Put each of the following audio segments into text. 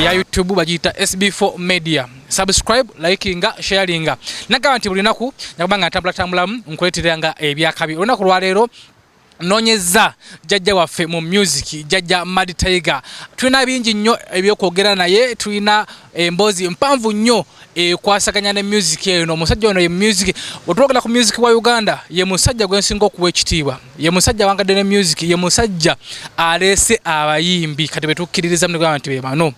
ya YouTube bagita SB4 Media. Subscribe, likinga, sharinga. Nagamba nti buli naku nyabanga ntambula nkuleteranga ebyakabi. Olunaku lwa leero nonyeza jajja waffe mu music jajja Mad Tiger. Tulina bingi nnyo ebyokwogera naye, tulina emboozi mpanvu nnyo kwasaganya ne music eno. Omusajja ono ye music, otwogera ku music wa Uganda, ye musajja gwensinga okuwa ekitiibwa, ye musajja wangadde ne music, ye musajja aleese abayimbi kati betukkiririza mugamba nti be bano.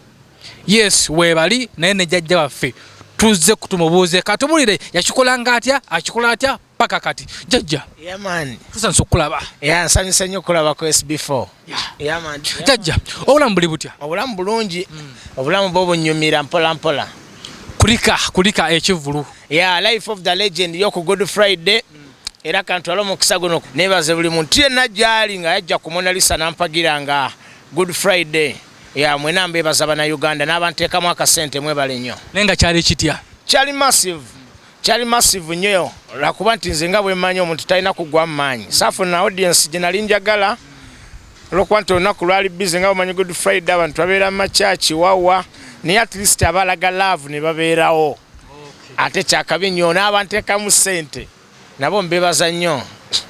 Yes, webali naye ne jajja waffe tuzze kutumubuuze katubulire yakikolanga atya, akikola atya paka kati. Jajja. Yeah man. Tusanze okulaba. Yeah, nsanyuse nnyo okulaba ku SB4. Yeah man. Jajja, obulamu buli butya? Obulamu bulungi. Obulamu bwo bunyumira mpola mpola. Kulika ekivulu. Yeah, life of the legend yo ku Good Friday. Era kantwala omukisa guno nebaze buli muntu yenna gyali nga yajja ku Mona Lisa nampagiranga Good Friday. Yeah, mwena mbebaza bana Uganda n'abanteekamu akasente mwebale nnyo. Nenga kyali kitya? Kyali massive. Kyali massive nnyo. Lwakuba nti nze nga bwe mmanyi omuntu talina kugwa mu maanyi. Saafuna audience gye nali njagala. Olwokuba nti olunaku lwali busy nga bwemanyi Good Friday abantu babeera mu makyaki wawa. Naye at least abalaga love ne babeerawo. Ate kyakabi nnyo n'abanteekamu ssente. Nabo mbebaza nnyo.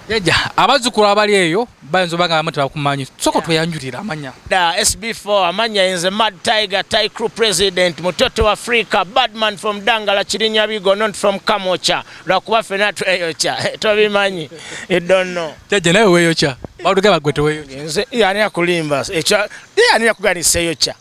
Jajja, abazzukulu abali eyo bayinza obanga abamu tebakumanyi. Soko tweyanjulira amanya. SB4 amanya yenze Mad Tiger, Thai Crew President, mutoto wa Africa, Badman from Dangala, Chirinya Bigo, not from Kamocha. Lwakuba fena tweyocha. Tobimanyi. You don't know. Jajja nawe weyocha. Bawutugamba gwe teweyocha. Yenze yani yakulimba. Yani yakuganisa eyocha.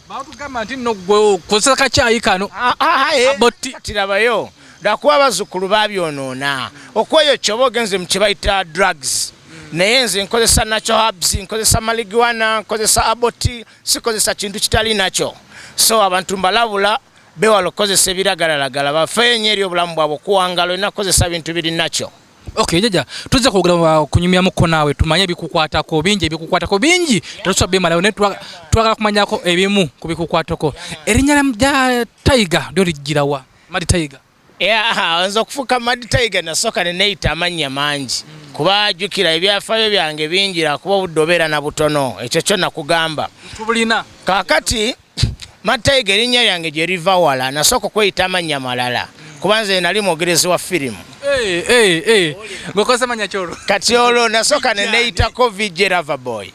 Bawutugamba nti nno gwe kozesa kacaayi kano. Aboti. Tirabayo. Lwakuba abazzukulu babyonoona. Okweyocha oba ogenze mu kye bayita drugs. Naye nze nkozesa natural herbs, nkozesa marijuana, nkozesa aboti, sikozesa kintu kitali nakyo. So abantu mbalabula bewala okozesa ebiragalalagala bafeenye eri obulamu bwabwe okuwangala olina kukozesa bintu biri nakyo. Okay, jajja, tuzze kwogera kunyumyamuko naawe tumanye ebikukwatako bingi tetusobye malayo ne twagala kumanyako ebimu ku bikukwatako. Erinnya lya Tiger lyo lijjirawa? Mad Tiger. Yeah, nzo kufuka Mad Tiger nasooka ne neeyita amannya mangi. Kuba jukira ebyafaayo byange bingira kuba obudde na butono. Ekyo kyo nakugamba. Tubulina. Kakati Mad Tiger erinnya lyange gye liva wala nasooka kweyita amannya malala. Kuba nze nali mwogerezi wa firimu. Ngokosa manya kyolo. Kati olwo nasooka ne neeyitako VJ Loverboy.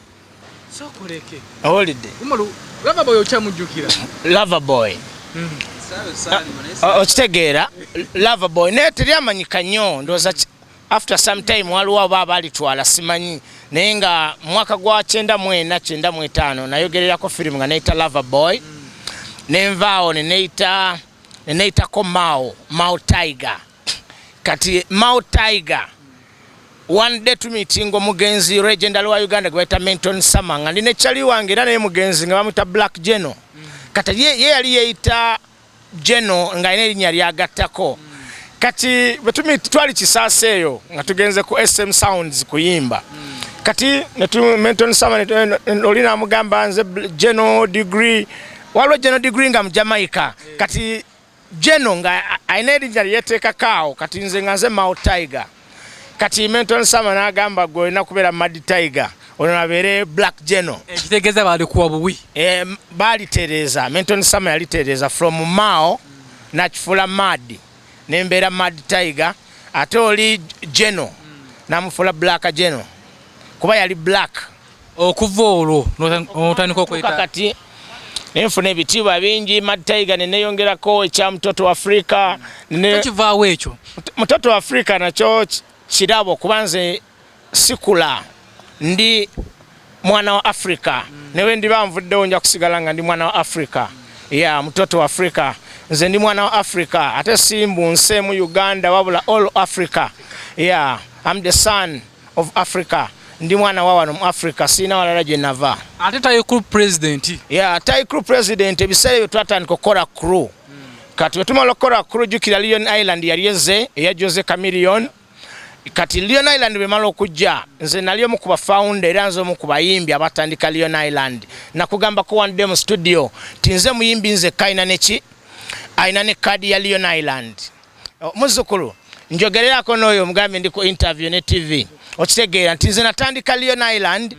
Sokoleke. Holiday. Umalu Loverboy ochamujjukira. Loverboy. Okitegeera Loverboy naye teryamanyika nnyo ndowooza after some time waliwo aba balitwala simanyi naye nga mwaka gwa 1995 nayogererako firimu nga neyita Loverboy nenvaawo neneyitako Mao Tiger. Kati Mao Tiger one day tumeeting omugenzi legendary wa Uganda gwe bayita Menton Sama nga ndine kyali wange era naye mugenzi nga bamuyita Black Geno. Kati ye yali yeyita Geno nga ine erinnya lyagattako. Kati bwe twali Kisaasa eyo nga tugenze ku SM Sounds kuyimba. Kati Menton Sama olina amugamba nze Geno degree waliwo Geno degree nga mu Jamaica. Kati Geno nga ayina erinnya lyeteekakaawo kati nze nga nze Mao Tiger. Kati Menton Sama n'agamba gwe olina kubeera Mad Tiger. Ono abeere Black Geno. Ekitegeeza balikuwa buwi. Balitereeza. Menton Sama yalitereeza from Mao nakifuula Mad. Nembeera Mad Tiger. Ate oli Geno namufuula Black Geno. Kuba yali Black. Okuva olwo n'otandika okweyita. Kati nenfuna ebitiibwa bingi. Mad Tiger neneyongerako ekya mutoto wa Africa. Tekivaawo ekyo. Mutoto wa Africa nakyo kirabo kuba nze sikula. Ndi mwana wa Africa. Newe ndiba nvuddewo nja kusigala nga ndi mwana wa Africa. Yeah, mutoto wa Africa. Nze ndi mwana wa Africa. Ate simbu nse mu Uganda wabula all Africa. Yeah, I'm the son of Africa. Ndi mwana wa wano mu Africa. Sina walala gye nava. Ate Thai Crew President. Yeah, Thai Crew President ebiseera bye twatandika okukola crew. Kati bwe tumala okukola crew jukira Lion Island yali eze eya Jose Chameleone. Kati Lion Island bemala okujja nze nali omu ku bafounder era nze omu ku bayimbi abatandika Lion Island. Nakugamba ko one day mu studio tinze muyimbi nze kaina neki aina ne kadi ya Lion Island. Muzzukulu njogererako n'oyo mugambe ndi ku interview ne TV. Okitegeera nti nze natandika Lion Island.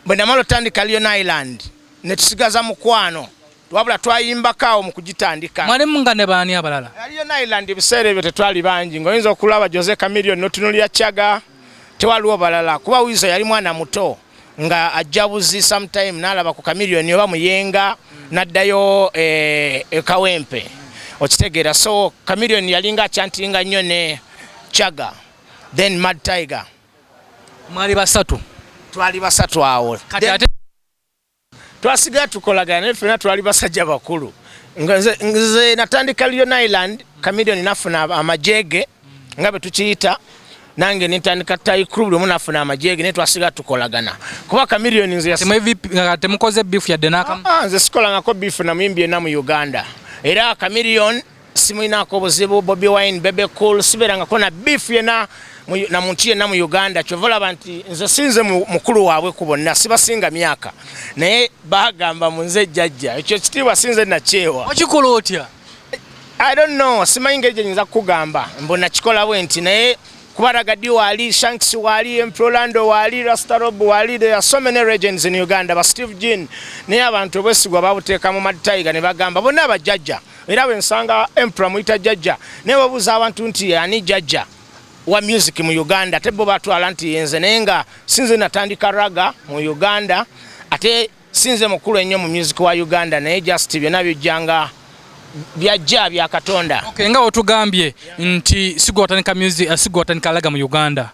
Bwe namala otandika Lion Island ne tusigaza mukwano wabula twayimbako mu kugitandika. Mwali mungane baani abalala? Yaliyo Nailand ebiseera ebyo tetwali bangi ng'oyinza okulaba Jose Chameleone n'otunuulira Chaga tewaliwo balala kuba Wizo yali mwana muto nga ajjabuzi sometime n'alaba ku Chameleone oba muyenga n'addayo Kawempe okitegeera so Chameleone yalinga achantinga nnyo ne Chaga then Mad Tiger. Mwali basatu? Twali basatu awo. Kati ate twasigaye tukolagana ne ffenna twali basajja bakulu. Nze natandika Lion Island Chameleone nafuna amajege nga bwe tukiyita nange nitandika Tai Crew buli munafuna amajege ne twasigaye tukolagana kuba Chameleone nze temukoze beef yadde n'akamu? Nze sikolangako beef na muyimbi yenna mu Uganda era Chameleone simuyinako buzibu. Bobby Wine, Bebe Cool siberangako na beef yenna na muntu yenna mu Uganda kyova olaba nti nze sinze mukulu waabwe ku bonna sibasinga myaka naye bagamba munze jjajja ekyo kitiibwa sinze nakyewa. Okikola otya? I don't know simanyi ngeri gye nyinza kukugamba mbona kikola bwe nti naye kuba Ragadi waali, Shanks waali, Emprolando waali, Rastarob waali, there are so many legends in Uganda ba Steve Jean naye abantu obwesigwa babuteeka mu Mad Tiger ne bagamba bonna abajjajja era bwe nsanga Emperor muyita jjajja naye babuuza abantu nti ani jjajja wa music mu Uganda ate bo batwala nti yenze naye nga sinze natandika raga mu Uganda ate sinze mukulu ennyo mu music wa Uganda naye just byonna bijjanga byajja bya Katonda. Okay, nga otugambye nti sigwatandika music sigwatandika raga mu Uganda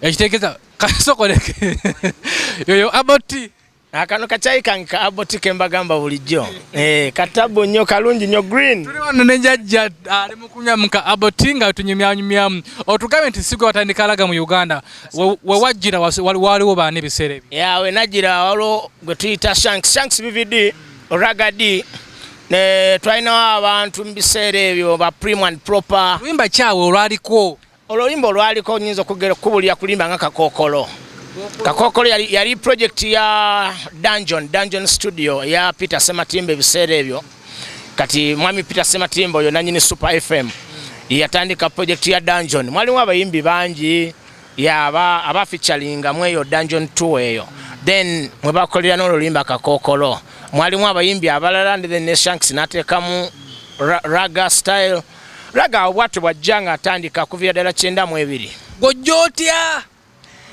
ekitegeeza kasokoleke yoyo Aboti akano kachayi kanka Aboti kembagamba bulijjo katabo nnyo kalungi nnyo green tuli wano ne jjajja ali mu kunyamka Aboti nga tunyumyanyumyamu otugambe nti sigwatandika raga mu Uganda we wajjira waliwo baani ebiseera ebyo? yawe najjira waliwo gwe tuyita Shanks BVD Ragadi ne twalinawo abantu mu biseera ebyo ba Prim and Proper. Luyimba kyawe olwaliko? Oluyimba olwaliko nyinza okubulira kulimba nga Kakokolo. Kakokolo yali project ya Dungeon Studio ya Peter Sematimba ebiseera ebyo. Kati mwami Peter Sematimba oyo nanyini Super FM yatandika project ya Dungeon. Mwalimu abayimbi bangi aba featuringa mweyo Dungeon 2 eyo. Then mwe bakolera n'oluyimba Kakokolo. Mwalimu abayimbi abalala ndi the Shanks nateekamu raga style. Raga obwatu bwajjanga atandika kuviira ddala 92. Gojjotya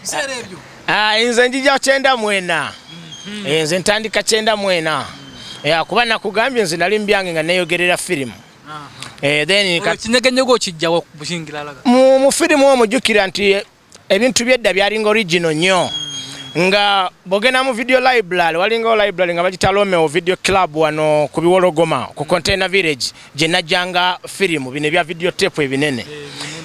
biseera ebyo? Nze njija 94. Nze ntandika 94. Kuba nakugambye nze nali mbyange nga neeyogerera firimu. Then kinyegenyego kijjawo bushingira raga mu firimu omwo jjukira nti ebintu byedda byalinga original nnyo. Nga bogena mu video library walinga library nga bagita Romeo Video Club wano ku Biwologoma ku Container Village je najjanga firimu bine bya video tape ebinene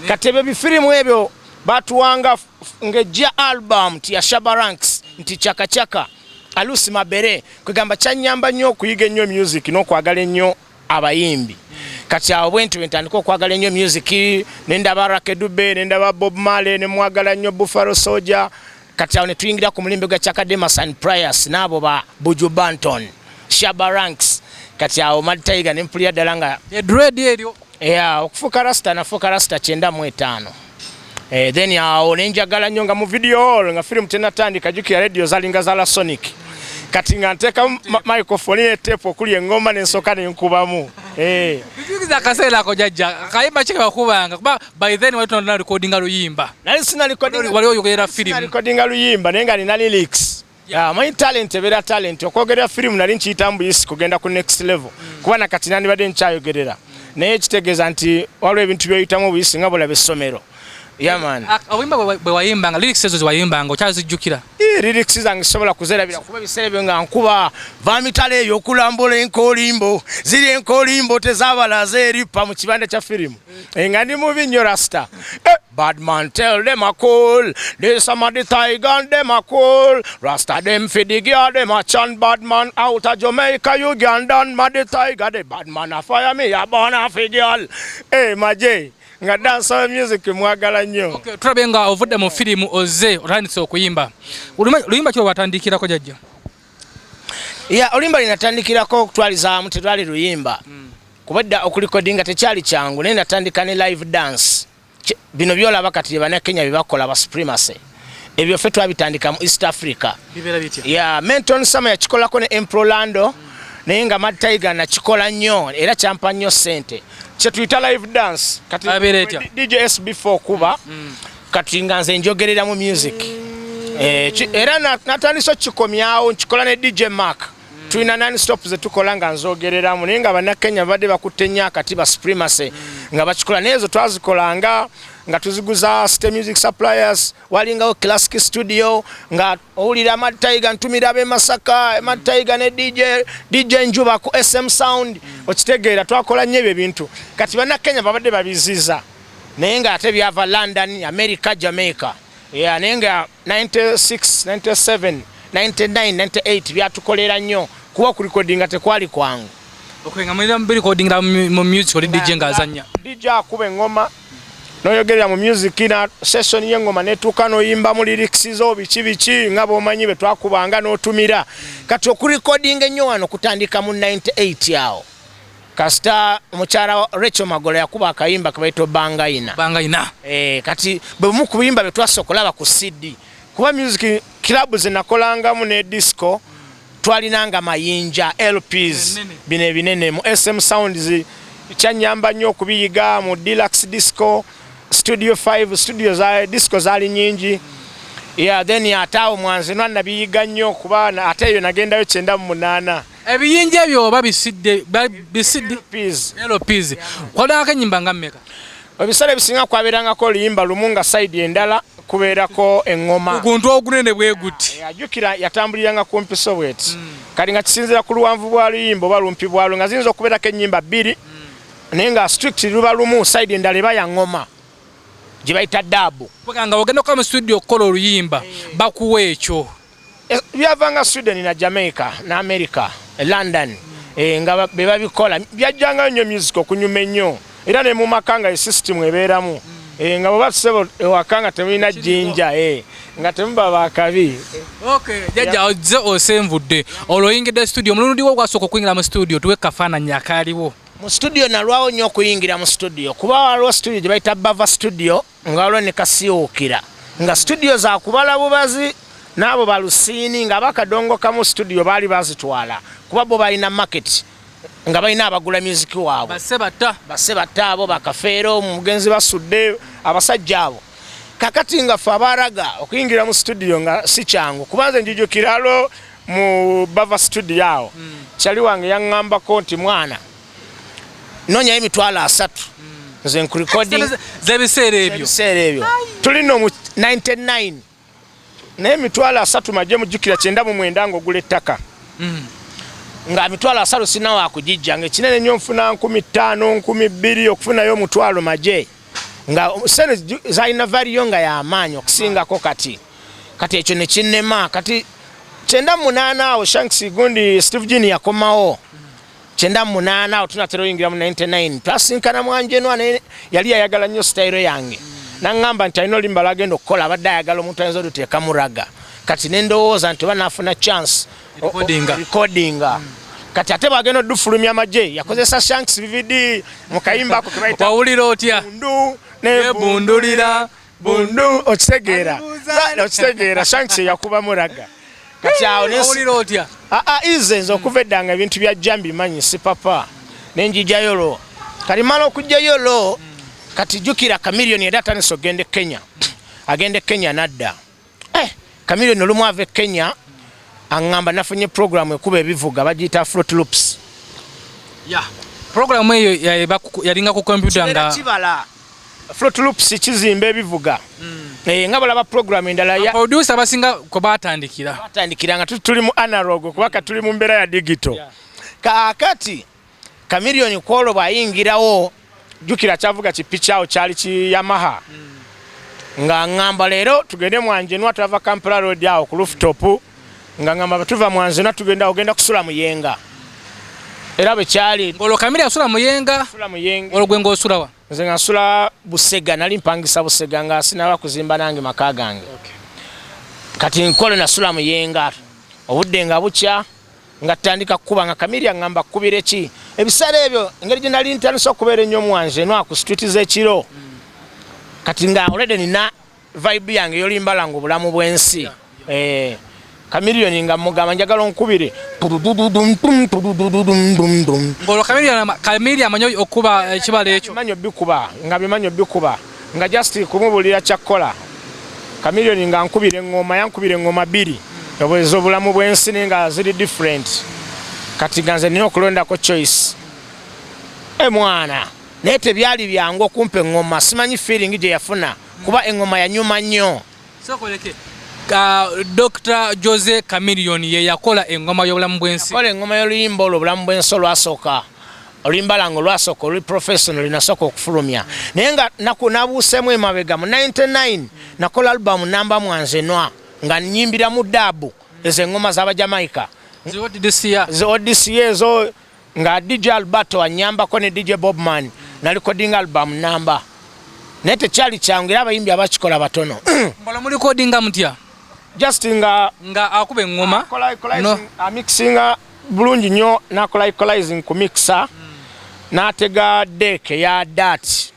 katebe bifirimu ebyo batuwanga ngejja album ti ya Shabaranks nti chaka Alusi Mabere kwegamba kyanyamba nnyo okuyiga ennyo music n'okwagala ennyo abayimbi kati awo bwentu ntandika okwagala ennyo music nendaba Rakedube nendaba Bob Marley ne mwagala nnyo Buffalo Soldier. Kati awo ne tuyingira ku mulimbe gwa Chakademas and Priors n'abo ba Buju Banton, Shabaranks. Kati awo Mad Tiger ne mpulira ddala nga dread eryo okufuuka rasta nafuuka rasta 95. Then awo ne njagala nnyo nga mu video hall nga film tenatandika jukira radio zalinga za Sonic. Kati nga nteeka microphone ne tape okuli engoma n'ensooka n'enkubamu. Bijukiza akaseera ako jjajja akayimba kike bakubanga kuba by then wali tunalina recordinga luyimba. Nali sina recordinga wali oyogerera firimu. Recordinga luyimba naye nga nina lyrics. My talent ebeera talent okwogerera firimu nali nkiyitamu buyisi kugenda ku next level. Kuba nakati nandibadde nkyayogerera. Naye kitegeeza nti waliwo ebintu by'oyitamu buyisi nga bulabe essomero. Yeah man. Awimba bwe wayimbanga lyrics ezo wayimbanga okyazijjukira? Lyrics zange sobola kuzerabira kuba biseera byo nga nkuba vamitale eyo okulambula enkolimbo ziri enkolimbo tezabalaza eripa mu kibanda kya firimu nga ndi mubi nnyo rasta. Badman tell them a cool, they some of the tiger and them a cool, rasta them for the girl, them a chant badman out of Jamaica, Uganda and mad the tiger, the badman a fire me, a born a for girl. Maje nga dansa music mwagala nnyo. Okay, tulabe nga ovudde mu firimu ozze otandise okuyimba. Oluyimba kyo watandikirako jjajja? Oluyimba linatandikirako okutwalizaamu tetwali luyimba. Kubadda okulikodinga tekyali kyangu naye natandika ne live dance. Bino byolaba kati Bannakenya bye bakola ba Supremacy. Ebyo ffe twabitandika mu East Africa. Bibera bitya? Menton Sama yakikolako ne Emprolando naye nga Mad Tiger nakikola nnyo era kyampa nnyo ssente kye tuyita live dance kati DJ SB4 kuba kati nga nze njogerera mu music era natandise okikomyawo nkikola ne DJ Mark tulina non-stop ze tukola nga nzogereramu naye nga bannakenya badde bakutte nnyo akati ba supremacy nga bakikola nezo twazikolanga nga tuziguza State Music Suppliers walingawo Classic Studio nga owulira Mad Tiger ntumira be Masaka Mad Tiger ne DJ Njuba ku SM Sound okitegeera twakola nnyo ebyo bintu kati bannakenya babadde babiziza naye nga ate byava London America Jamaica naye nga 96 97 99 98 byatukolera nnyo kuba ku recordinga tekwali kwangu nga mulira mu recordinga mu music oli DJ ngazanya DJ akuba engoma noyogerera mu music na session y'engoma netuuka noyimba mu lyrics zo biki nga bomanyi be twakubanga n'otumira kati okurecordinga ennyo wano kutandika mu 98 yawo kasita mukyala Rachel Magolo yakuba akayimba kabaito Bangayina kati bwe mu kubimba be twasokolaba ku CD kuba music club zinakolangamu ne disco twalinanga mayinja LPs binene mu SM Sounds kyanyamba nnyo okubiyiga mu Deluxe Disco Studio 5 studio za disco zali nyingi then yatawo mwanze nwanna biyiga nnyo kuba ate yo nagendayo 98 ebiyinja ebyo babisidde LPs kwalanga nyimba ngammeka ebisale bisinga kwaberangako liyimba lumu nga side endala kubeerako engoma oguntu ogunene bwe guti ajukira yatambuliranga ku mpiso bweti kali nga kisinzira ku luwanvu bwa luyimba oba lumpi bwalo nga ziyinza okubeerako ennyimba 2 naye nga strict luba lumu side endala eba ya ngoma gye bayita dabu nga ogenda okuba mu studio okukola oluyimba bakuwa ekyo byavanga Sweden na Jamaica na America London nga be babikola byajjanga nnyo music okunyuma ennyo era ne mu makanga system ebeeramu nga baba tusebo wakanga temina jinja nga temuba bakabi jajja ozze osenvudde oloyingidde studio mulundi wo gwasooka okuyingira mu studio tuwe kafaananyi akaaliwo mu studio nalwawo nnyo okuyingira mu studio kuba waliwo studio gye bayita Bava Studio nga waliwo ne Kasiwukira nga studio za kubala bubazi n'abo balusiini nga bakadongo kamu studio baali bazitwala kuba bo balina market nga balina abagula music waabwe basebatta abo bakafeero mugenzi basudde abasajja abo kakati nga fe abaraga okuyingira mu studio nga si kyangu kubanze njijukiralo mu Bava Studio awo kyali wange yaŋŋambako nti mwana nonya emitwalo 3 nze nkurecording zebiseera ebyo tulino mu 99 naye emitwalo 3 majje mujjukira 99 ng'ogula ettaka nga emitwalo 3 sina wakugijja nga ekinene nnyo nfuna 15,000 12,000 okufunayo omutwalo majje nga sene zalina valiyo nga y'amaanyi okusingako kati ekyo ne kinnema kati 98 awo Shanks gundi Steve Gini yakomawo 98 awo tunatera oyingira mu 99 twasinkana mwanjenwa yali yayagala nnyo style yange naŋŋamba nti alina olimba lwagenda okukola abadde ayagala omuntu ayinza oduteeka muraga kati nendowooza nti oba naafuna chance recordinga kati ate bwagenda oddufulumya amagye yakozesa Shanks VVD mu kayimba ako kebayita wawulira otya nebundulira bundu okitegeera Shanks yakuba muraga kati awo wawulira otya ize nze okuva eddanga ebintu bya jambi manyi si papa nenjijayo lo kali mala okujjayo lo kati jukira Chameleon yali atandise ogende Kenya agende Kenya nadda Chameleon olumu ave Kenya aŋŋamba nafunye program ekuba ebivuga bagiyita Fruit Loops program eyo yalinga ku computer nga kibala Fruit Loops kizimba ebivuga nga balaba program endala ya producer abasinga ko batandikira nga tuli mu analog kubaka tuli mu mbeera ya digital kakati Chameleon kwolo bayingirawo jukira kyavuga kipichawo kyali ki Yamaha nga ngamba leero tugende mwanjenwa tuva Kampala Road awo ku rooftop nga ngamba tuva mwanjenwa ogenda kusula muyenga era bwe kyali ngolo Chameleon asula muyenga olwo gwe osulawa nze ngasula Busega nali mpangisa Busega nga sinaba kuzimba nange maka gange kati nkole nasula muyenga obudde nga bukya nga tandika kuba nga Chameleon ngamba kubire ki ebisale ebyo engeri gye nali ntandise okubeera ennyo mwanjenwa ku street z'ekiro kati nga already nina vibe yange yolimbalanga obulamu bwensi Chameleone nga mugamba njagala onkubire ngolo Chameleone amanyo okuba ekibala ekyo bimanyo bikuba nga just kumubulira kyakola Chameleone nga nkubire ngoma yankubire ngoma 2 obwezo obulamu bwensi nga ziri different kati ganze nino okulondako choice mwana naye tebyali byangu okumpa engoma simanyi feeling gye yafuna kuba engoma yanyuma nnyo sokoleke Dr. Jose Chameleone ye yakola engoma y'obulamu bwensi yakola engoma y'oluyimba olw'obulamu bwensi olwasooka oluyimba lwange olwasooka oluli professional nasooka okufulumya naye nga nabuuseemu emabega mu 99 nakola album namba mwanzenwa nga nyimbira mu daabu ezo engoma z'abajamaika zodisiya ezo nga DJ Alberto anyambako ne DJ Bobman na recording album namba naye tekyali kyangu era abayimbi abakikola batono mbala mu recordinga mutya just nga akuba engoma mixinga bulungi nnyo nakola equalizing ku mixer n'atega deck ya dat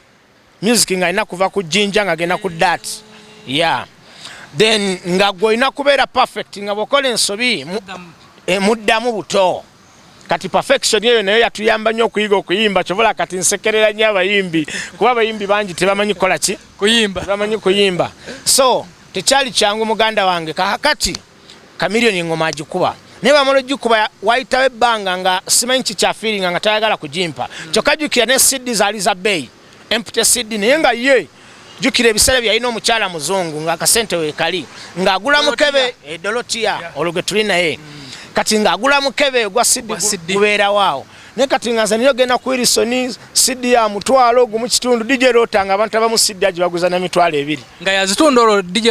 music nga ina kuva ku jinja nga gena ku dat then nga goina kubeera perfect nga bokola ensobi muddamu buto kati perfection yeyo nayo yatuyamba nnyo okuyiga okuyimba kyobola kati nsekerera nnyo abayimbi kuba abayimbi bangi tebamanyi kukola ki tebamanyi kuyimba so tekyali kyangu muganda wange kakati Chameleone ngoma agikuba naye bamala ogikuba wayitawo ebbanga nga simanyi kikyafiiringa nga tayagala kugimpa kyokka jjukira ne CD zaali za bbeeyi empty CD naye nga ye jjukira ebiseera byalina omukyala muzungu ng'akasente weekali ng'agula mukebe Dorotia olwo gwe tuli naye kati ng'agula mukebe gwa CD gubeerawo awo naye kati nga nze niyo genda ku Wilson CD ya mutwalo gumu kitundu DJ Rota nga abantu abamu CD agibaguza na mitwalo 2 nga yazitunda olwo DJ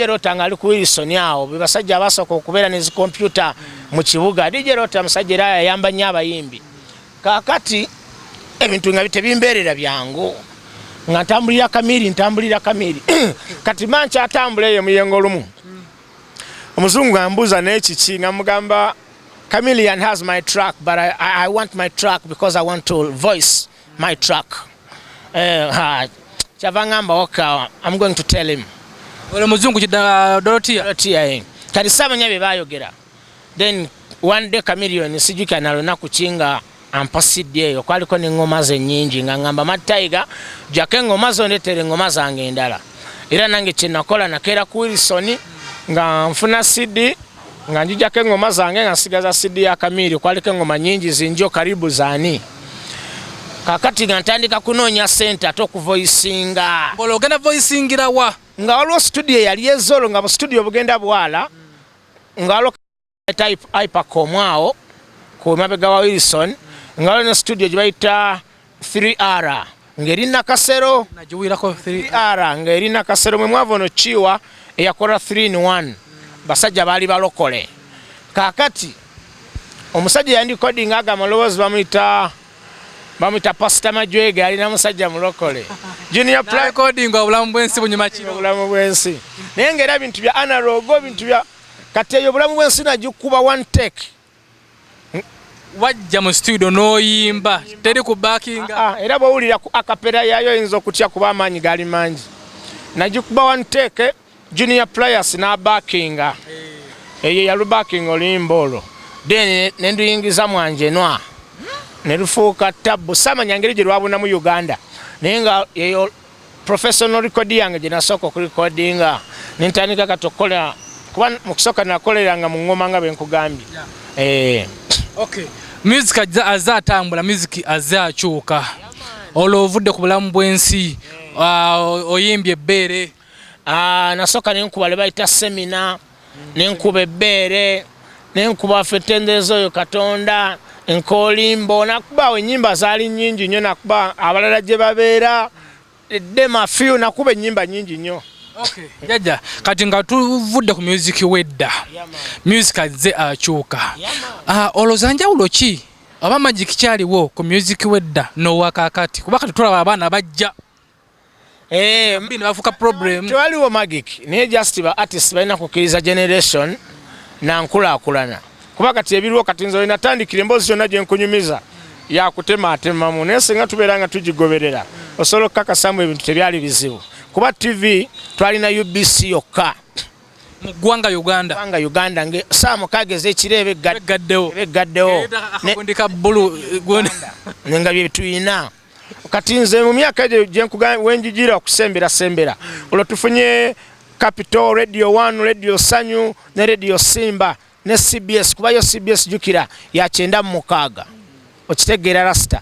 Rota nga ali ku Wilson awo be basajja abasooka okubeera ne zikompyuta mu kibuga DJ Rota musajja era yayamba nnyo abayimbi kaakati ebintu nga bitebimbeerera byangu nga ntambulira Chameleone kati mancha atambula eyo muyengo lumu omuzungu ambuza n'ekiki nga mugamba Chameleone has my track but I want my track because I want to voice my track chavangamba okay I'm going to tell him ole muzungu Dorotia kati samanya bye bayogera then one day Chameleone sijika nalo nakuchinga ampasidi eyo kwaliko n'engoma ze nnyingi nga ngamba Mataiga jake engoma zo ndetere engoma zange endala era nange kye nakola nakeera ku Wilson nga nfuna CD nga njijako engoma zange nga nsigaza CD ya Chameleone kwaliko engoma nnyingi zinjo karibu zaani kakati nga ntandika kunoonya sente ate okuvoicinga ngolo ogenda voicingira wa nga waliwo studio yali ezolo nga bu studio bugenda bwala nga waliwo type Hypercom awo ku mabega wa Wilson nga waliwo ne studio gye bayita 3R ng'erina Kasero nagiwirako 3R ng'erina Kasero mwe mwava ono Chiwa eyakola 3-in-1 basajja baali balokole kakati omusajja yandicoding aga amaloboozi bamuyita Pastor Majwege alina musajja mulokole Junior Prime recording obulamu bwensi bunyuma kiro obulamu bwensi naye ng'era bintu bya analog bintu bya kati eyo obulamu bwensi nagikuba one take wajja mu studio n'oyimba teri ku backinga era bw'owulira ku acapella yayo oyinza okutya kuba amaanyi gali mangi nagikuba one take Junior Players na backinga eyo yalu backing oluyimba olwo then nenduyingiza mwanjenwa ne lufuuka tabbu samanya ngeri gye lwabuna mu Uganda naye nga eyo professional record yange gye nasooka okurecordinga nentandika katokola kuba mu kusooka nakoleranga mu ngoma nga benkugambye okay music azatambula music azakyuka olwo ovudde ku bulamu bwensi oyimbye ebbeere nasooka nenkuba le bayita semina nenkuba ebbeere nenkuba fetendezo oyo Katonda enkolimbo nakubaawo ennyimba zaali nnyingi nnyo nakuba abalala gye babeera dema few nakuba ennyimba nnyingi nnyo jajja kati nga tuvudde ku music wedda music azze akyuka olowooza njawulo ki oba magic kyaliwo ku music wedda n'owakakati kuba kati tulaba abaana bajja mbi ne bafuuka problem tewaliwo magic naye just ba artist balina kukkiriza generation nankulaakulana kuba kati ebiriwo kati nze natandikira emboozi yonna gye nkunyumiza yakutematemamu naye singa tubeera nga tugigoberera osobola okukakasamu ebintu tebyali bizibu kuba TV twalina UBC yokka mu ggwanga Uganda. Ggwanga Uganda nge Sam kageze ekirebe gaddewo. Akakundika bulu Nenga bye tuyina. Kati nze mu myaka gye nkugamba wenjijira okusembera. Olwo tufunye Capital Radio 1, Radio Sanyu ne Radio Simba ne CBS kubayo CBS jukira ya 96. Okitegeera Rasta.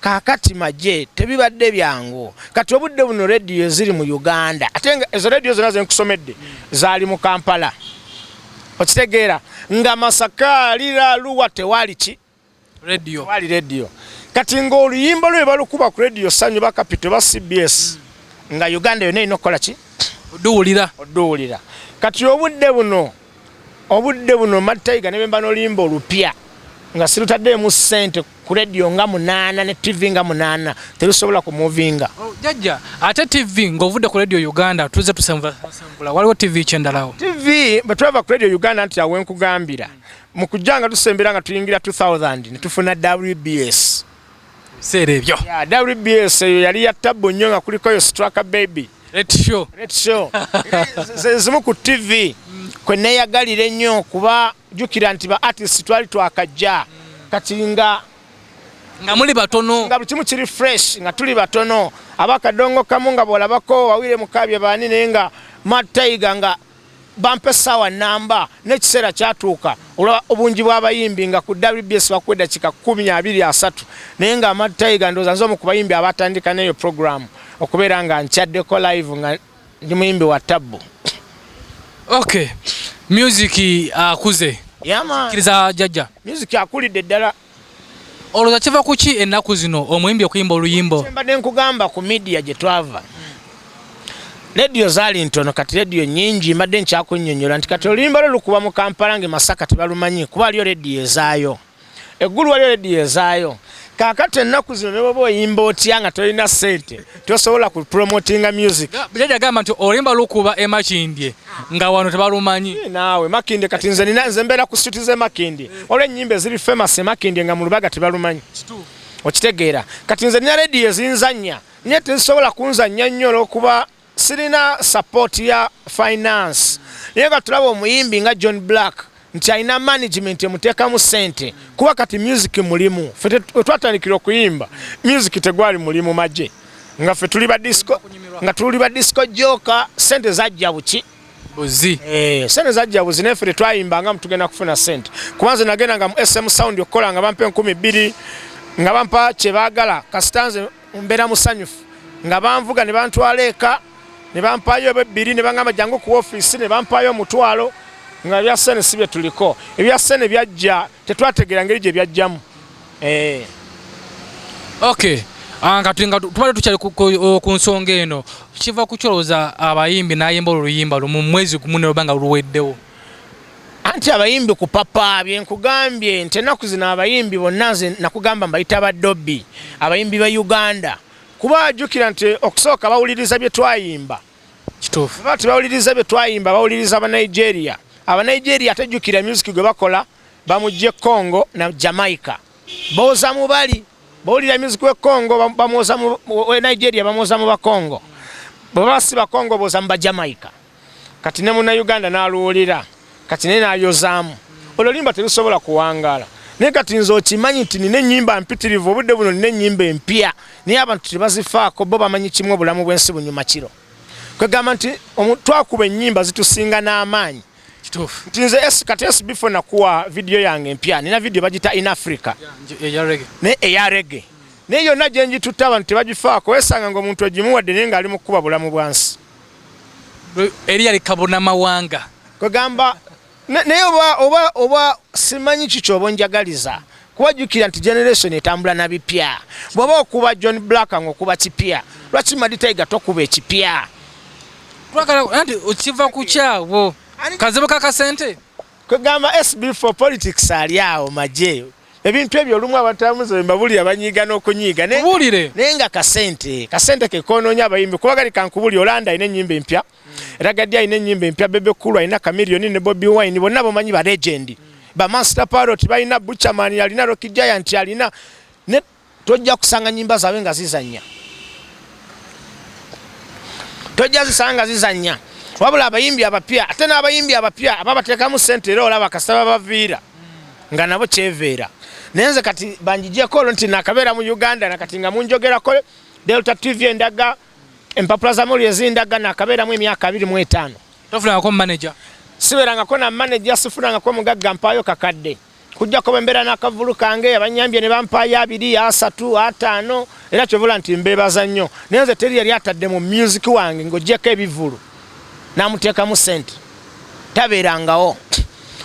Kakati maje tebibadde byangu. Kati obudde buno radio ziri mu Uganda. Ate ezo radio zona ze nkusomedde zaali mu Kampala. Okitegeera nga Masaka lira luwa tewali ki radio. Wali radio. Kati ng'oluyimba lwe balukuba ku Radio Sanyu ba Capital ba CBS nga Uganda yonna inokola ki oduwulira. Kati obudde buno Mataiga ne bemba n'oluyimba olupya nga sirutadde mu sente ku radio nga 8 ne TV nga 8 terusobola kumuvinga. Jajja ate TV ng'ovudde ku Radio Uganda tuze tusembula waliwo TV kyendalawo. TV batwava ku Radio Uganda nti awe nkugambira mu kujjanga tusembera nga tuyingira 2000 ne tufuna WBS. Serebyo. Ya WBS yali ya tabbo nnyo nga kuliko yo Straka Baby. Let's show. Zimu ku TV kwe neyagalire nnyo kuba jukira nti ba artist twali twakajja kati nga muli batono nga butimu kiri fresh nga tuli batono abakadongo kamu nga bolabako wawire mukabye bani nenga Mataiga nga bampe sawa namba n'ekiseera kyatuuka olwa obungi bw'abayimbi nga ku WBS bakwedda kika 23 naye nga Mataiga ndoza nzo mu kubayimbi abatandika n'eyo program okubeera nga nkyaddeko live nga ndi muyimbi wa Tabbu. Okay, music akuze kiriza jajja music akulidde ddala. Olowooza kiva ku ki ennaku zino omuyimbi okuyimba oluyimbo? Mbadde nkugamba ku media gye twava radio zaali ntono kati radio nyingi mbadde nkyakunnyonnyola nti kati oluyimba lukuba mu Kampala nge Masaka tebalumanyi kuba aliyo radio ezaayo eggulu waliyo radio ezaayo. Kakati ennaku zino ne bwoba oyimba otya nga tolina ssente tosobola ku promotinga music. Jajja gamba nti oluyimba lukuba e Makindye nga wano tebalumanyi. Naawe Makindye kati nze mbeera ku street ze Makindye olw'ennyimba eziri famous e Makindye nga mu Lubaga tebalumanyi. Okitegeera kati nze nina radio ezinzannya naye tezisobola kunzannya nnyo olw'okuba sirina support ya finance. Naye nga tulaba omuyimbi nga John Black nti alina management emuteekamu ssente kuba kati music mulimu. Ffe twatandikira okuyimba music tegwali mulimu maje nga ffe tuli ba disco joka ssente zajja buki buzi. Ssente zajja buzi naye ffe tetwayimbanga mutugenda kufuna ssente kubanze nagendanga mu SM Sound okukola nga bampa 2,000 nga bampa kye baagala kasitanze mbeera musanyufu nga banvuga ne bantwala eka ne bampayo ebbiri ne bangamba jangu ku office ne bampayo omutwalo nga bya ssene si bye tuliko ebya ssene byajja tetwategeera ngeri gye byajjamu. Okay, nga tubadde tukyali ku nsonga eno kiva ku kyolooza abayimbi n'ayimba oluyimba lumu mwezi gumu ne lubanga luweddewo. Anti abayimbi ku papa byenkugambye nti ennaku zino abayimbi bonna nze nakugamba mbayita badobbi abayimbi ba Uganda kuba ajjukira nti okusooka bawuliriza bye twayimba kituufu bati bawuliriza bye twayimba bawuliriza Abanigeria. Abanigeria tajjukira music gwe bakola bamujje Congo na Jamaica boza mu bali bawulira music we Congo bamuoza mu Nigeria bamuoza mu Bakongo basi ba Congo boza mu Jamaica kati ne mu Uganda n'aluwulira kati ne n'ayozaamu olulimba terusobola kuwangala. Naye kati nze okimanyi nti nina ennyimba mpitirivu obudde buno nina ennyimba empya naye abantu tebazifaako bo bamanyi kimu obulamu bw'ensi bunyuma kiro kwegamba nti twakuba ennyimba zitusinga n'amaanyi. Nti nze kati SB4 nakuwa video yange empya nina video bagita In Africa ne eya reggae naye yonna gye njitutta abantu tebagifaako wesanga ng'omuntu egimuwadde naye ng'ali mu kukuba bulamu bwansi eri yali kabona mawanga kwegamba naye oba simanyi kikyoba njagaliza kuwajjukira nti generation etambula na bipya bw'oba okuba John Black ng'okuba kipya lwaki Mataiga tokuba ekipya nti okiva ku kyawo kazibu kakasente kwegamba SB4 politics ali awo maje ebintu ebyo olumu abatamuze mbabuli abanyiga n'okunyiga naye nga kasente kekoonoonya abayimbi kuba gali kankubuli Olanda alina ennyimba empya Ragadi alina ennyimba empya Bebe Cool alina Chameleone ne Bobby Wine bonna bomanyi ba legend ba Master Parrot balina Butcherman alina Rocky Giant alina ne tojja kusanga nyimba zaabwe nga zizannya wabula abayimbi abapya ate n'abayimbi abapya ababateekamu ssente era olaba kasaba baviira nga nabo kyeveera naye nze kati banjijeko olwo nti nakabeera mu Uganda nakati nga munjogerako Delta TV endaga empapula za muli ezindaga nakabeeramu emyaka 25 tofunangako manager siberangako na manager sifunangako mugagga mpaayo kakadde kujjako bembeera n'akavulu kange abanyambye ne bampaayo 2 3 5 era kyovula nti mbeebaza nnyo naye nze teri yali atadde mu music wange ng'oggyeko ebivulu n'amuteekamu ssente tabeerangawo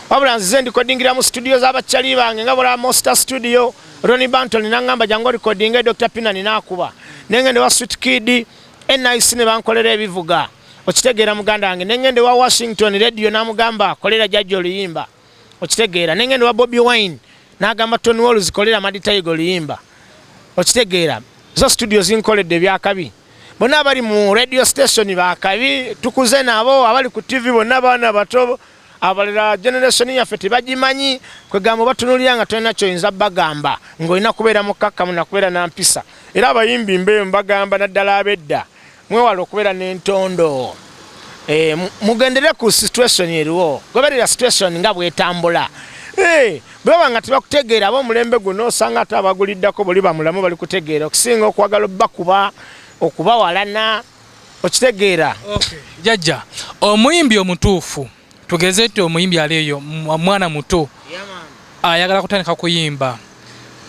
wabula nzize ndikodingira mu studio z'abakyali bange nga bula Monster Studio Ronnie Banton n'angamba jangu recording Dr. Pinani n'akuba nengende wa Sweet Kid NIC ne bankolera ebivuga okitegeera muganda wange nengende wa Washington Radio n'amugamba kolera Jajjo Luyimba okitegeera nengende wa Bobby Wine n'agamba Tony Walls kolera Maditaigo Luyimba okitegeera zo studio zinkoledde byakabi bonna abali mu radio station bakabi tukuze nabo abali ku TV bonna baana bato abalira generation yaffe tebagimanyi kwegamba batunulira nga tolina kyoyinza bagamba ng'olina kubeera mukakkamu nakubeera nampisa era abayimbi mbeyo mbagamba naddala abedda mwewala okubeera n'entondo mugendere ku situation eriwo goberera situation nga bwetambula bweba nga tebakutegeera ab'omulembe guno osanga ate abaguliddako buli bamulamu bali kutegeera okusinga okwagala bakuba okubawalana okitegeera jajja omuyimbi omutuufu tugeze nti omuyimbi aleeyo mwana muto ayagala kutandika kuyimba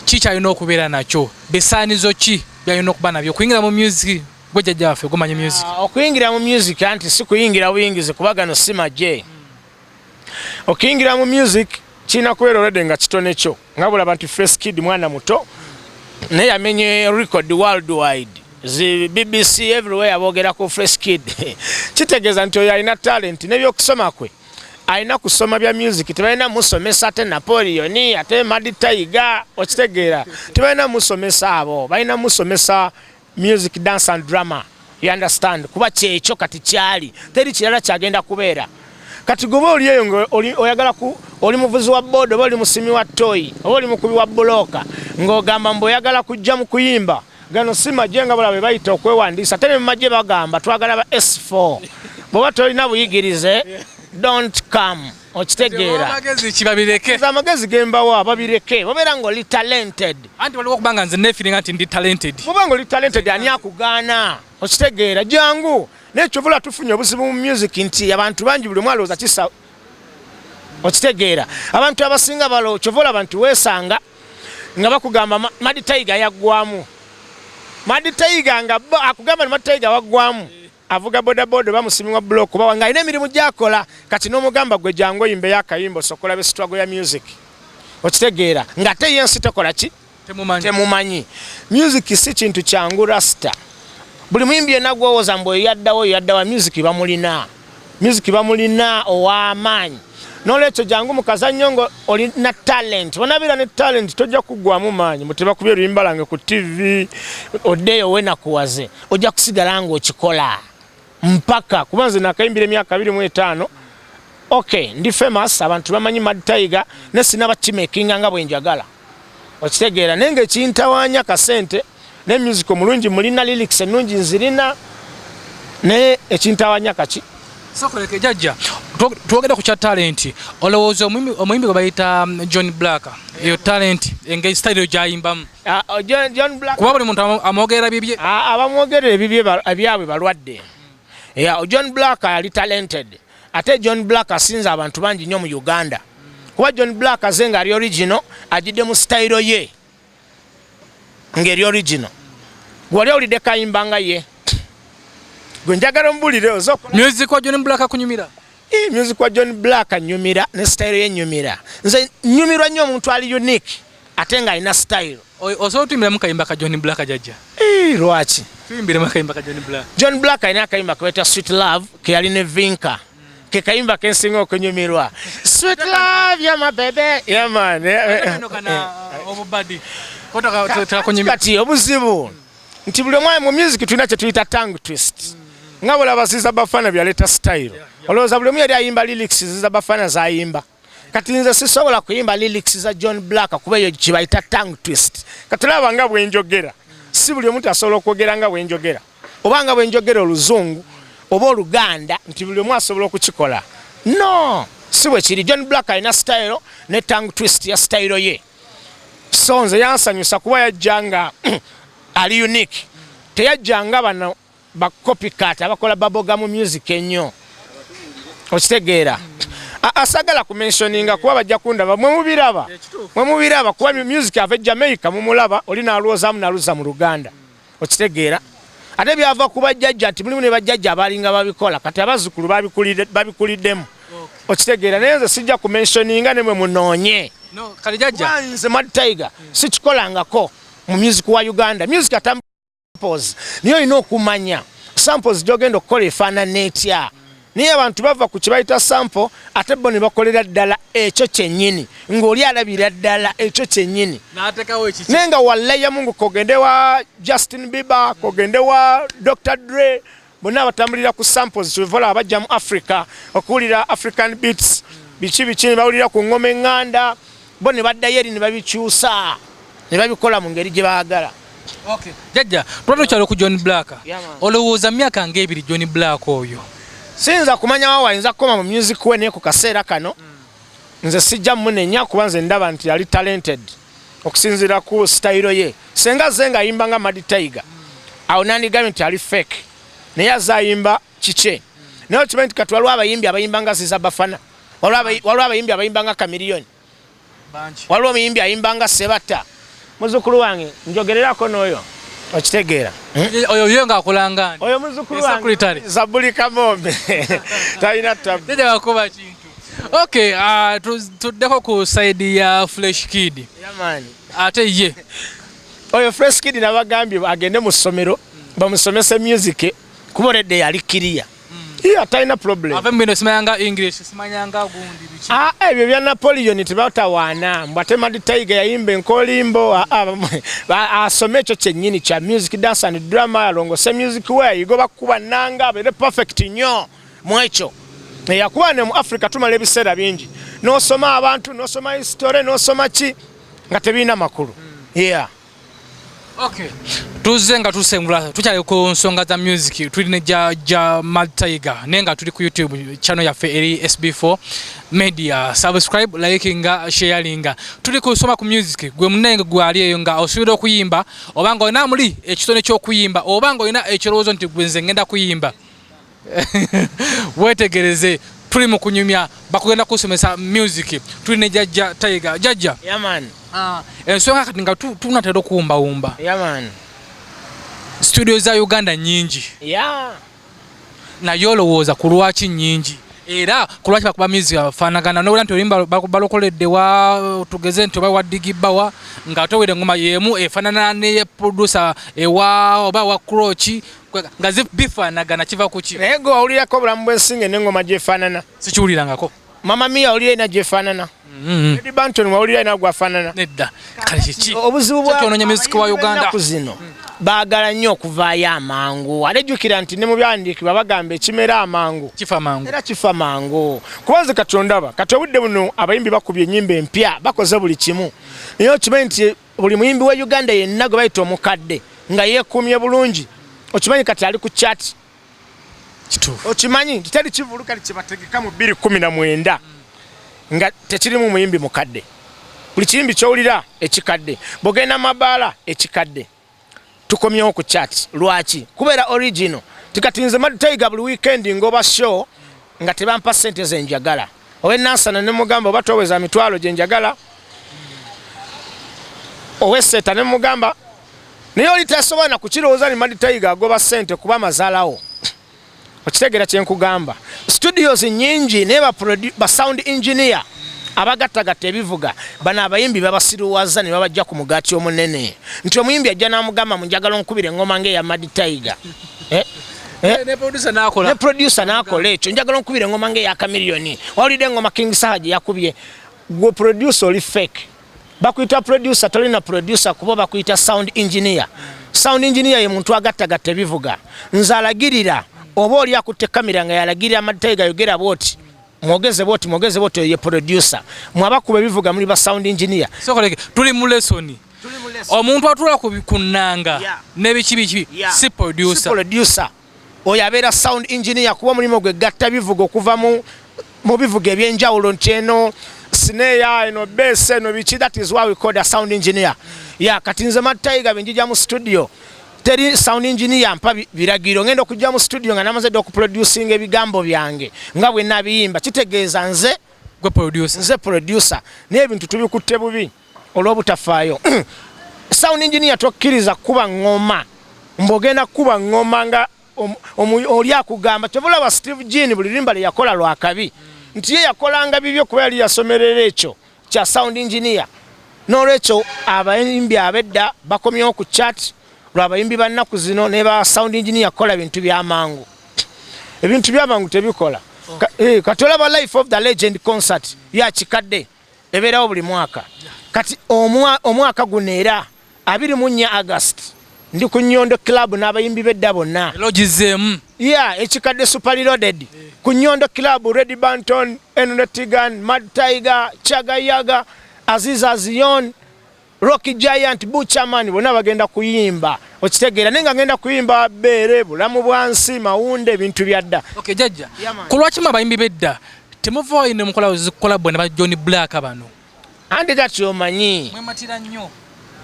kikyalina okubeera nakyo bisaanizo ki byalina okuba nabyo okuyingira mu music gwe jajja waffe gumanye music okuyingira mu music anti si kuyingira buyingizi kuba gano si magye okuyingira mu music kirina kubeera olwedde nga kitone kyo nga bulaba nti Fresh Kid mwana muto naye yamenye record worldwide zi BBC everywhere abogera ku Fresh Kid kitegeeza nti oyo alina talent n'ebyokusoma kwe alina kusoma bya music tebalina musomesa ate Napoleon ate Maditaiga okitegeera tebalina musomesa abo balina musomesa music dance and drama you understand kuba kyekyo kati kyali teri kirala kyagenda kubeera kati goba oli eyo oyagala ku oli muvuzi wa bodo oba oli musimi wa toy oba oli mukubi wa buloka ng'ogamba mbu oyagala kujja mu kuyimba gano si magye nga bulabe bayita okwewandiisa ate ne mu magye bagamba twagala ba S4 bw'oba tolina buyigirize don't come okitegeera amagezi gembawa babireke bobeera ng'oli talented anti waliwo okubanga nze neefiringa nti ndi talented boba ng'oli talented ani akugaana okitegeera jangu nekyovula tufunye obuzibu mu music nti abantu bangi buli mwalowooza kisa okitegeera abantu abasinga balo kyovola abantu weesanga nga bakugamba Maditaiga yaggwamu Maditaiga nga akugamba ni Maditaiga waggwamu avuga bodaboda bamusimwa block kuba nga ine emirimu gyakola kati n'omugamba gwe jangu oyimbe yakayimbo sokola be struggle ya music okitegeera nga te yensi tokola ki temumanyi music si kintu kyangu rasta buli muyimbi yenna gwowooza mbu yaddawa music bamulina ow'amaanyi n'olwekyo jangu mukazannyo ngo olina talent bonabira ne talent tojja kuggwamu maanyi mutebakubye oluyimba lange ku TV oddeeyo wenakuwaze ojja kusigala ng'okikola mpaka kuba nze nakayimbira emyaka 25 okay ndi famous abantu bamanyi Maditaiga ne sinaba kimakinga nga bwenjagala okitegeera nenge ekintawanya kasente ne music omulungi mulina lyrics ennungi nzirina ne ekintawanya kaki sokoleke jajja twogera ku kya talent olowooza omuyimbi gwe bayita John Black eyo talent engeri style gyayimbamu John Black kuba buli muntu amwogerera bibye abamwogerera ebibye ebyabwe balwadde John Black ali talented ate John Black asinza abantu bangi nnyo mu Uganda kuba John Black azenga ali original ajidde mu style ye ngeri original gwali olidde kayimbanga ye gwenjagala mbulire ozokola music wa John Black akunyumira music wa John Black anyumira ne style ye nyumira nze nyumirwa nnyo omuntu ali unique ate nga alina style osobola otuyimbira mu kayimba ka John Black jajja lwaki tuyimbire mu kayimba ka John Black John Black alina akayimba kaweta Sweet Love ke yali ne Vinka ke kayimba kensinga okunyumirwa Sweet Love ya my baby yeah man kati obuzibu nti buli omwayi mu music tulina kye tuyita tongue twist nga bula basiza bafana byaleeta style olowooza buli omu yali ayimba lyrics ziza bafana zayimba kati nze sisobola kuyimba lyrics za John Black kuba eyo kibayita tongue twist kati laba nga bwenjogera si buli omuntu asobola okwogera nga bwenjogera oba nga bwenjogera oluzungu oba Oluganda nti buli omu asobola okukikola. No, si bwe kiri. John Black alina style ne tongue twist ya style ye. So nze yansanyusa kuba yajjanga ali unique. Teyajjanga bano ba copycat abakola bubblegum music ennyo. Okitegeera. Asagala ku mentioninga kuba bajja kundaba mwe mubiraba kuba music ava Jamaica mumulaba oli nalwozamu naluza mu Luganda. Okitegeera. Ate byava kuba jjajja nti mulimu ne bajjajja abalinga babikola kati abazukulu babikuliddemu. Okitegeera naye nze sijja ku mentioninga ne mwe munoonye. No, kali jjajja. Nze Mad Tiger sikikolangako mu music wa Uganda. Music atam samples niyo ino okumanya samples gyogenda okukola efaanana etya. Niye abantu bava ku kibayita sample ate bo ne bakolera ddala ekyo kyennyini ng'oli alabira ddala ekyo kyennyini. N'atekawo ekiki. Nenga wallaya Mungu kogende wa Justin Bieber, kogende wa Dr. Dre, bonna batambulira ku samples tuvola abajja mu Africa okuwulira African beats biki ne bawulira ku ngoma eŋŋanda bo ne baddayo eri ne babikyusa ne babikola mu ngeri gye baagala. Okay. Jjajja, twali ku John Black. Olowooza myaka ng'ebiri John Black oyo. Sinza kumanya wawa inza koma mu music we ne ku kaseera kano. Nze sijja munenya kuba nze ndaba nti ali talented okusinzira ku style ye. Senga zenga yimba nga Mad Tiger. Awo nandi gami nti ali fake. Naye azayimba kiche. Naye okimanyi kati waliwo abayimbi nga Ziza Bafana. Waliwo abayimbi abayimba nga Chameleone. Waliwo omuyimbi ayimba nga Sebata. Muzukulu wange njogererako n'oyo. Okitegeera. Oyo yenga akulangani. Oyo muzukulu wange Zabuli Kamombe. Talina tabu. Dede wakuba kintu. Okay, tuddeko ku side ya Fresh Kid. Yamani. Ate ye. Oyo Fresh Kid nabagambye agende mu ssomero bamusomese music kuboledde yali kiriya. Iya talina problem. Ave mbino simanyanga English, simanyanga gundi biki. Ebyo bya Napoleon tibatawaana. Mbwate Mad Tiger yayimba enkolimbo asome ekyo kyennyini kya music dance and drama alongose music we yigoba kuba nanga bere perfect nnyo mu ekyo. Yakuba ne mu Africa tumala ebiseera bingi. N'osoma abantu, n'osoma history, n'osoma ki nga tebiina makulu. Yeah. Okay. Tuzenga tusengula tukyali ku nsonga za music tuline ja Mad Tiger nenga tuli ku YouTube channel yaffe eri SB4 Media. Subscribe, likinga, sharinga. Tuli kusoma ku music gwe munenge gwali eyo nga osubira okuyimba obanga olina muli ekitone ky'okuyimba obanga olina ekirowoozo nti gwenze ngenda kuyimba. Wetegereze tuli mu kunyumya bakugenda kusomesa music tuline Jajja Tiger. Jajja. Yeah man. Ensonga kati nga tunatera okuwumba. Yeah man. Studio za Uganda nyingi. Yeah. Naye olowooza ku lwaki nyingi. Era ku lwaki bakuba music afaanagana n'obula nti olimba balokoledde wa tugeze nti oba wa Digibbawa nga towere ngoma yemu efaanana ne producer ewa oba wa Krochi nga bifaanagana kiva ku ki. Naye gwe wawulirako obulamu bw'ensinge n'engoma gyefaanana. Sikiwulirangako. Mama Mia olira ina gyefaanana. Eddie Banton wawulira ina gwafaanana. Nedda. Kale kiki. Obuzibu bwa kyononya music wa Uganda kuzino. Baagala nnyo okuvaayo amangu. Alejjukira nti ne mu byandiikibwa bagamba ekimera amangu. Kifa mangu. Era kifa mangu. Kubanze kati ondaba. Kati obudde buno abayimbi bakubye ennyimba empya bakoze buli kimu. Naye okimanyi nti buli muyimbi wa Uganda yenna gwe bayita omukadde nga yeekuumye bulungi. Okimanyi kati ali ku chat. Kituufu. Okimanyi nti teri kivulu kati kyebategeka mu 2019 nga tekirimu muyimbi mukadde. Buli kiyimbi ky'owulira ekikadde. Bogenda Mabaala ekikadde. Tukomyewo ku chat. Lwaki? Kubeera original. Tikati nze Mad Tiger buli weekend ngoba show nga tebampa ssente ze njagala. Owe Nansana ne mugamba oba toweza mitwalo gye njagala. Owe Seta ne mugamba naye oli tasobola na kukirowooza ni Mad Tiger agoba ssente kuba amazaalawo. Okitegeera kye nkugamba. Studios nyingi ne ba sound engineer abagattagatta ebivuga bano abayimbi babasiruwaza ne babajja ku mugaati omunene nti omuyimbi ajja n'amugamba munjagala onkubira engoma ng'eya Mad Tiger. Ne producer n'akola ekyo njagala onkubira engoma ng'eya Chameleone. Wawulidde engoma King Saha gye yakubye. Gwe producer oli fake. Bakuyita producer tolina producer kuba bakuyita sound engineer. Sound engineer ye muntu agattagatta ebivuga. Nze alagirira oba oli akutte kamera nga yalagirira Mad Tiger yogera bwoti. Mwogeze boti ye producer. Mwabakuba ebivuga muri ba sound engineer. Sokoleke tuli mu lesson. Omuntu atula ku kunanga nebiki si producer. oyo abeera sound engineer kuba mulimo gwe gatta bivuga okuva mu bivuga ebyenjawulo nti eno snare eno bass eno biki. That is why we call a sound engineer. Kati nze Mad Tiger benjija mu studio teri sound engineer mpa biragiro ngenda okujja mu studio nga namaze okuproducing ebigambo byange nga bwe nabiyimba kitegeeza nze producer n'ebintu tubikutte bubi olw'obutafaayo. Sound engineer tokkiriza kuba ngoma mbogenda kuba ngoma nga oli akugamba kyobulaba Steve Jean buli limba lye yakola lwakabi nti ye yakolanga bibyo kuba yali yasomerera ekyo kya sound engineer. N'olwekyo abayimbi abedda bakomyewo ku chat lw'abayimbi bannaku zino ne ba sound engineer kola bintu by'amangu. Ebintu by'amangu tebikola. Kati olaba Life of the Legend concert ya kikadde ebeerawo buli mwaka. Kati omwaka guno era 24 August ndi ku Nyondo Club n'abayimbi bedda bonna. Logizem. Ekikadde Super Reloaded. Ku Nyondo Club, Red Banton, Enonetigan, Mad Tiger, Chagayaga, Aziza Zion, Rocky Giant, Butcherman bonna bagenda kuyimba. Okitegeera nenga ngenda kuyimba Bere, Bulamu Bwansi, Mawunde ebintu byadda. Okay jajja. Kulwaki abayimbi bedda temuva ine mukola zikola bwana ba Johnny Black bano. Andi that yomanyi. Mwematira nnyo.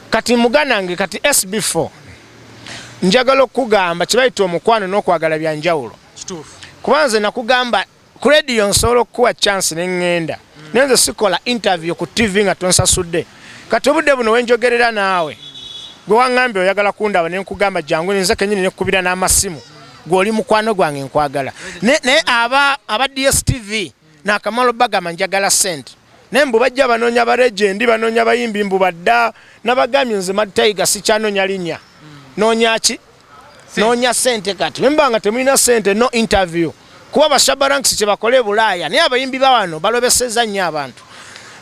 Kati muganange kati SB4 njagala okugamba kibayita omukwano n'okwagala byanjawulo. Kituufu. Kubanze nakugamba ku radio nsobola okuwa chance n'engenda. Nenze sikola interview ku TV nga tonsasudde. Kati obudde buno wenjogerera naawe. Gwe wangambe oyagala kundaba ne nkugamba jangu nze kenyini ne kubira n'amasimu. Gwe oli mukwano gwange nkwagala. Ne aba DSTV na Kamalo Bagama njagala sente. Nembu bajja banoonya ba legend banoonya bayimbi mbu badda nabagamye nze Mad Tiger sikyanonya linnya. Noonya ki? Noonya sente kati. Mbanga temulina sente no interview. Kuba bashabaranks kye bakole Bulaaya naye abayimbi bawano balobeseza nnyo abantu.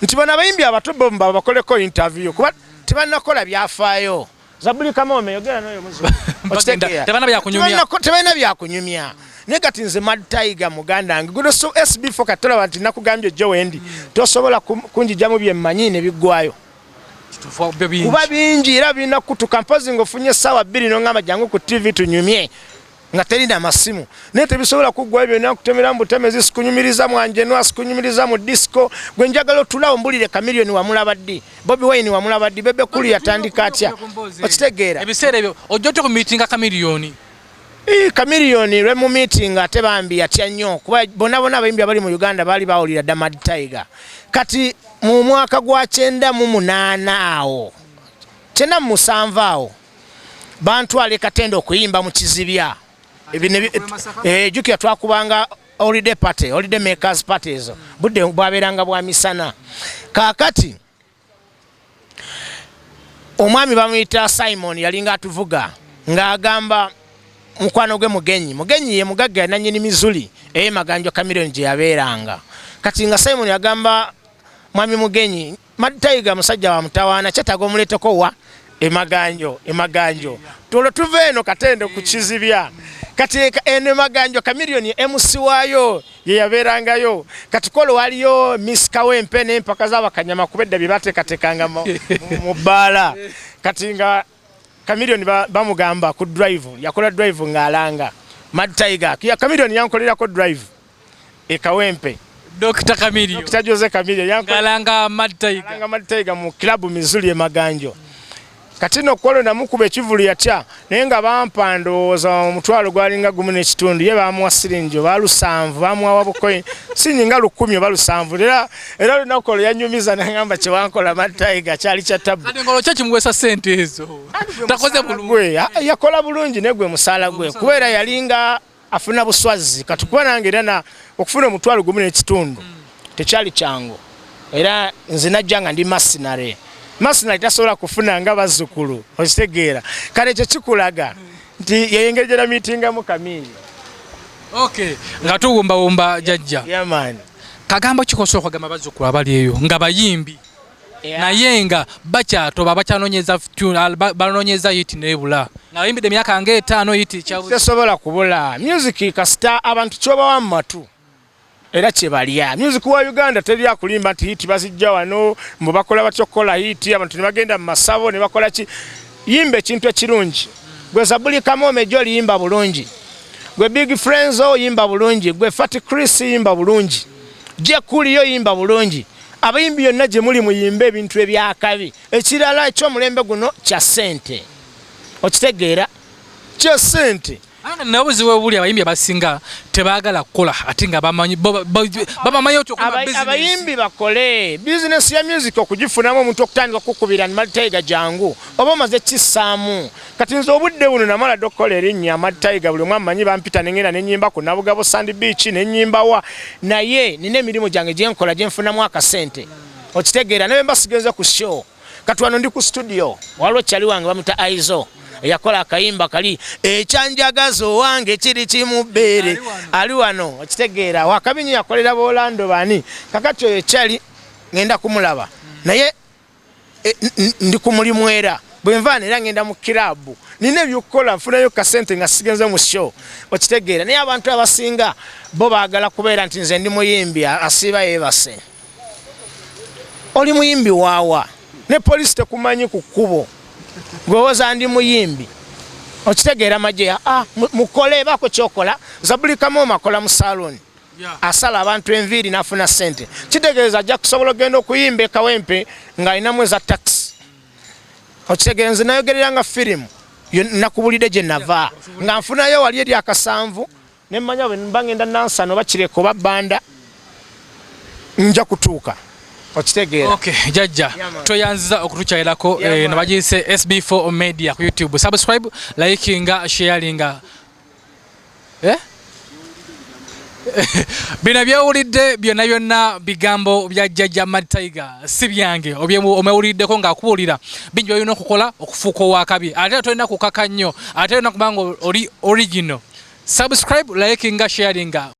Nti bana abayimbi abato bomba bakoleko interview kuba tebanakola byafaayo. Zabuli Kamome yogera nayo muzo. Tebana byakunyumya. Tebana byakunyumya. Negati nze Mad Tiger muganda nge guno so SB4 katola bantu nakugambye Joe Wendi tosobola kunjijamu byemmanyi ne biggwayo. Kuba bingi era bina kutuka mpozi ngofunye sawa 2 n'ongamba jangu ku TV tunyumye nga terina masimu ne tebisobola kuggwayo byonna kutemera mbutemezi sikunyumiriza mwanje no asikunyumiriza mu disco gwe njagala otulawo mbulire Chameleon wamulabaddi Bobby Wine wamulabaddi Bebe Kuli yatandika atya okitegeera ebiseera ebyo ojjote ku meeting Chameleon. Chameleon lwe mu meeting ate bambi atya nnyo kuba bonna abayimbi abali mu Uganda baali bawulira dda Mad Tiger. Kati mu mwaka gwa 98 awo 97 awo bantwale Katende okuyimba mu Kizibya jukira twakubanga holiday party holiday makers parties budde bwaberanga bwa misana. Kakati omwami bamuyita Simon yalinga atuvuga ng'agamba mukwano gwe mugenyi ye mugagga nanyini Mizuli Maganjo Chameleon gye yabeeranga. Kati nga Simon yagamba mwami mugenyi Mad Tiger musajja wa mutawaana kyetaga omuleeteko wa Maganjo tulo tuve eno Katende ku Kizibya. Kati ene Maganjo Chameleon MC waayo ye yabeerangayo. Kati kolo waliyo Miss Kawempe n'empaka z'abakanyama kubedda bye bateekateekanga mu bbaala. Kati nga Chameleon bamugamba ku drive yakola drive ng'alanga Mad Tiger Chameleon yankolerako drive Kawempe Dr. Chameleon Dr. Jose Chameleon yankolanga Mad Tiger mu club Mizuli Maganjo. Kati no kwolo na mukube ekivulu yatya naye nga bampandooza omutwalo gwalinga 1.5 ye bamuwa sirinjo balusanvu bamuwa wabukoyi sinyinga 10 balusanvu era lunakolo yanyumiza nangamba kye wankola Mad Tiger kyali kya tabu. Kati ngolo kye kimwesa sente ezo takoze bulungi yakola bulungi negwe musala gwe kubeera yalinga afuna buswazi. Kati kuba nange era okufuna omutwalo 1.5 tekyali kyangu era nze najja nga ndi masinare tasobola kufuna nga bazzukulu okitegeera kale kye kikulaga nti yeyengejera miitinga mu Kamili. Okay nga tuwumbawumba jajja kagambo kikosobola okugamba bazzukulu abali eyo nga bayimbi naye nga bakyatoba bakyanoonyeza banonyeza yiti nebula nga bayimbidde emyaka nga 5 yiti tesobola kubula music kasita abantu kyobawa mu matu era kyebalya music wa Uganda teri akulimba nti hiti bazijja wano mbu bakola batyokola hiti abantu ne bagenda mu masabo ne bakola ki yimbe ekintu ekirungi gwe Zabuli Kamome gy'oliyimba bulungi gwe Big Friends oyimba bulungi, gwe Fat Chris yimba bulungi, Jekuliyo yimba bulungi. Abayimbi yonna gye muli muyimbe ebintu ebyakabi. Ekirala ekyomulembe guno kya ssente. Okitegeera? Kya ssente. Nabuziwe buli abayimbi abasinga tebaagala kukola ate nga bamanyi abayimbi bakole business ya music okugifunamu omuntu okutandika kukubira Mad Tiger jangu oba omaze kisaamu kati nze obudde buno namala dokola erinnya Mad Tiger buli mwamanyi bampita nengenda nenyimba ku Nabugabo Sand Beach nenyimba wa naye nina emirimu gyange gyenkola gyenfunamu akasente okitegeera naye mbasigenza ku show kati wano ndi ku studio waliwo kyali wange bamuta Aizo yakola akayimba kali ekyanjagazo wange kiri kimubere ali wano okitegeera wakabinyi yakolera Bolando bani kakati ekyali ngenda kumulaba naye ndi kumulimwera bwenvana era ngenda mu club nine byukola nfunayo kasente nga sigenza mu show okitegeera naye abantu abasinga bo baagala kubeera nti nze ndi muyimbi asiba yebase oli muyimbi wawa ne police tekumanyi ku kkubo gwoza ndi muyimbi okitegeera maje mukole bako kyokola Zabuli Kamoma akola mu salon asala abantu enviri nafuna sente kitegeeza ajja kusobola genda okuyimba Kawempe nga ina mweza tax okitegeera nze nayogerera nga film nakubulide gye nava nga nfunayo wali eri akasanvu nemmanya bwe mbangenda nansano bakireko babanda nja kutuuka okitegeera. Okay, jajja toyanziza okutukyayirako nabagiyise SB4 Media ku YouTube. Subscribe, likinga, sharinga. Bino byawulidde byonna byonna bigambo bya jajja Mad Tiger si byange omewuliddeko ng'akubuulira bingi byolina okukola okufuuka owakabi ate tolina kukaka nnyo ate olina kubanga oli original. Subscribe, likinga, sharinga.